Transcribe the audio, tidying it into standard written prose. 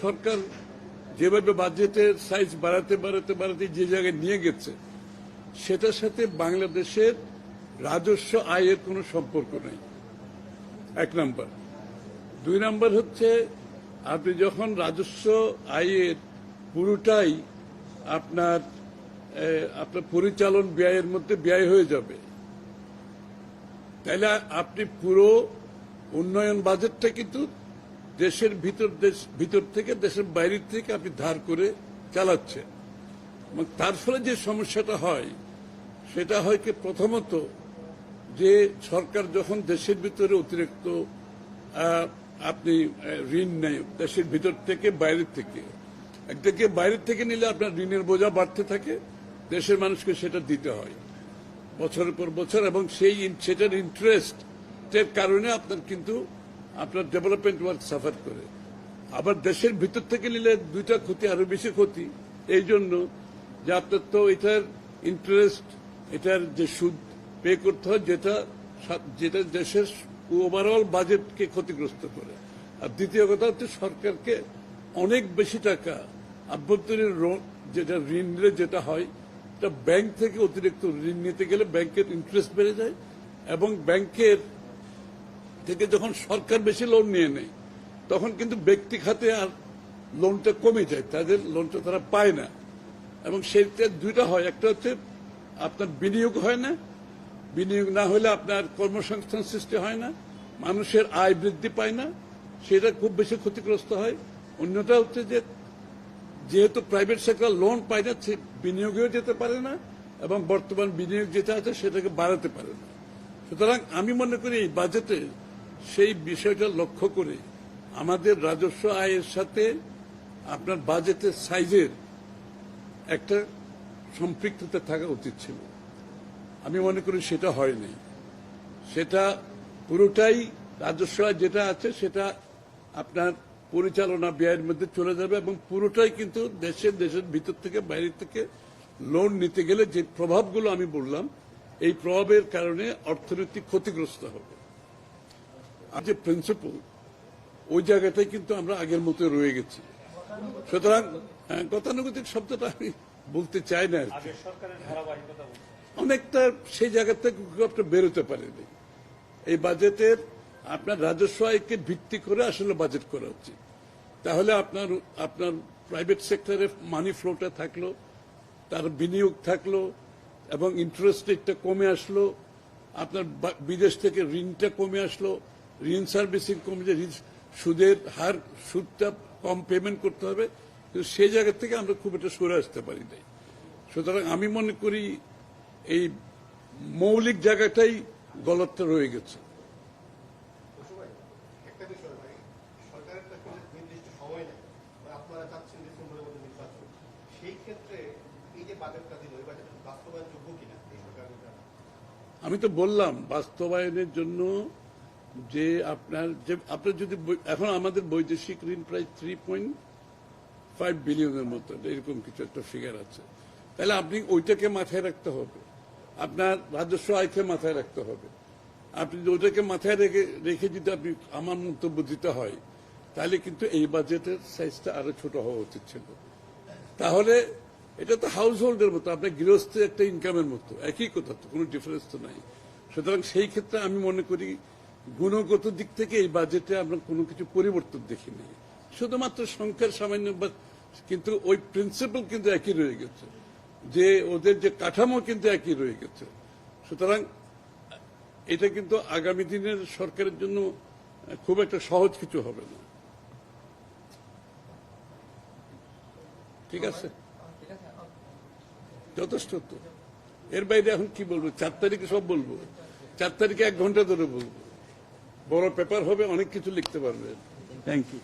সরকার যেভাবে বাজেটের সাইজ বাড়াতে যে জায়গায় নিয়ে গেছে সেটার সাথে বাংলাদেশের রাজস্ব আয়ের কোনো সম্পর্ক নেই, এক নাম্বার। দুই নাম্বার হচ্ছে আপনি যখন রাজস্ব আয়ের পুরোটাই আপনার পরিচালন ব্যয়ের মধ্যে ব্যয় হয়ে যাবে, তাহলে আপনি পুরো উন্নয়ন বাজেটটা কিন্তু দেশের ভিতর থেকে দেশের বাইরে থেকে আপনি ধার করে চালাচ্ছেন। তার ফলে যে সমস্যাটা হয় সেটা হয় কি, প্রথমত যে সরকার যখন দেশের ভিতরে অতিরিক্ত আপনি ঋণ নেয় দেশের ভিতর থেকে বাইরের থেকে, একদিকে বাইরের থেকে নিলে আপনার ঋণের বোঝা বাড়তে থাকে, দেশের মানুষকে সেটা দিতে হয় বছরের পর বছর, এবং সেটার ইন্টারেস্টের কারণে আপনার ডেভেলপমেন্ট ওয়ার্ক সাফার করে। আবার দেশের ভিতর থেকে নিলে দুইটা ক্ষতি, আরো বেশি ক্ষতি এই জন্য যে আপনার তো এটার ইন্টারেস্ট, এটার যে সুদ পে করতে হয়, যেটা দেশের ওভারঅল বাজেটকে ক্ষতিগ্রস্ত করে। আর দ্বিতীয় কথা হচ্ছে সরকারকে অনেক বেশি টাকা আভ্যন্তরীণ যেটা ঋণ নিলে যেটা হয়, এটা ব্যাংক থেকে অতিরিক্ত ঋণ নিতে গেলে ব্যাংকের ইন্টারেস্ট বেড়ে যায়, এবং ব্যাংকের থেকে যখন সরকার বেশি লোন নিয়ে নেয় তখন কিন্তু ব্যক্তি খাতে আর লোনটা কমে যায়, তাদের লোনটা তারা পায় না। এবং সেইটা দুইটা হয়, একটা হচ্ছে আপনার বিনিয়োগ হয় না, বিনিয়োগ না হলে আপনার কর্মসংস্থান সৃষ্টি হয় না, মানুষের আয় বৃদ্ধি পায় না, সেটা খুব বেশি ক্ষতিগ্রস্ত হয়। অন্যটা হচ্ছে যে যেহেতু প্রাইভেট সেক্টর লোন পায় না, সে বিনিয়োগেও যেতে পারে না, এবং বর্তমান বিনিয়োগ যেটা আছে সেটাকে বাড়াতে পারে না। সুতরাং আমি মনে করি এই বাজেটে সেই বিষয়টা লক্ষ্য করে আমাদের রাজস্ব আয়ের সাথে আপনার বাজেটের সাইজের একটা সম্পৃক্ততা থাকা উচিত ছিল। আমি মনে করি সেটা হয়নি। সেটা পুরোটাই রাজস্ব আয় যেটা আছে সেটা আপনার পরিচালনা ব্যয়ের মধ্যে চলে যাবে, এবং পুরোটাই কিন্তু দেশের ভিতর থেকে বাইরে থেকে লোন নিতে গেলে যে প্রভাবগুলো আমি বললাম, এই প্রভাবের কারণে অর্থনৈতিক ক্ষতিগ্রস্ত হবে। আর যে প্রিন্সিপাল, ওই জায়গাটাই কিন্তু আমরা আগের মতো রয়ে গেছি। সুতরাং গতানুগতিক শব্দটা আমি বলতে চাই না, অনেকটা সেই জায়গা থেকে একটা বেরোতে পারেনি। এই বাজেটের আপনার রাজস্ব আয়কে ভিত্তি করে আসলে বাজেট করা উচিত। তাহলে আপনার প্রাইভেট সেক্টরে মানি ফ্লোটা থাকলো, তার বিনিয়োগ থাকলো, এবং ইন্টারেস্ট রেটটা কমে আসলো, আপনার বিদেশ থেকে ঋণটা কমে আসলো, ঋণ সার্ভিসিং কমে যায়, সুদের হার, সুদটা কম পেমেন্ট করতে হবে, কিন্তু সেই জায়গা থেকে আমরা খুব একটা সরে আসতে পারি নাই। সুতরাং আমি মনে করি এই মৌলিক জায়গাটাই গলতটা রয়ে গেছে। আমি তো বললাম বাস্তবায়নের জন্য যে আপনার যদি এখন আমাদের বৈদেশিক ঋণ প্রায় 3.5 বিলিয়নের মতো, এরকম কিছু একটা ফিগার আছে, তাহলে আপনি ওইটাকে মাথায় রাখতে হবে, আপনার রাজস্ব আয়কে মাথায় রাখতে হবে। আপনি ওইটাকে মাথায় রেখে যদি আপনি আমার মন্তব্য দিতে হয়, তাহলে কিন্তু এই বাজেটের সাইজটা আরো ছোট হওয়া উচিত ছিল। তাহলে এটা তো হাউস হোল্ডের মতো, আপনার গৃহস্থের একটা ইনকামের মতো, একই কথা, তো কোনো ডিফারেন্স তো নাই। সুতরাং সেই ক্ষেত্রে আমি মনে করি গুণগত দিক থেকে এই বাজেটে আমরা কোনো কিছু পরিবর্তন দেখিনি, শুধুমাত্র সংখ্যার সামান্য, কিন্তু ওই প্রিন্সিপাল কিন্তু একই রয়ে গেছে, যে ওদের যে কাঠামো কিন্তু একই রয়ে গেছে। সুতরাং এটা কিন্তু আগামী দিনের সরকারের জন্য খুব একটা সহজ কিছু হবে না। ঠিক আছে, যথেষ্ট তো, এর বাইরে এখন কি বলবো? 4 তারিখে সব বলবো, 4 তারিখে 1 ঘন্টা ধরে বলবো, বড় পেপার হবে, অনেক কিছু লিখতে পারবে। Thank you.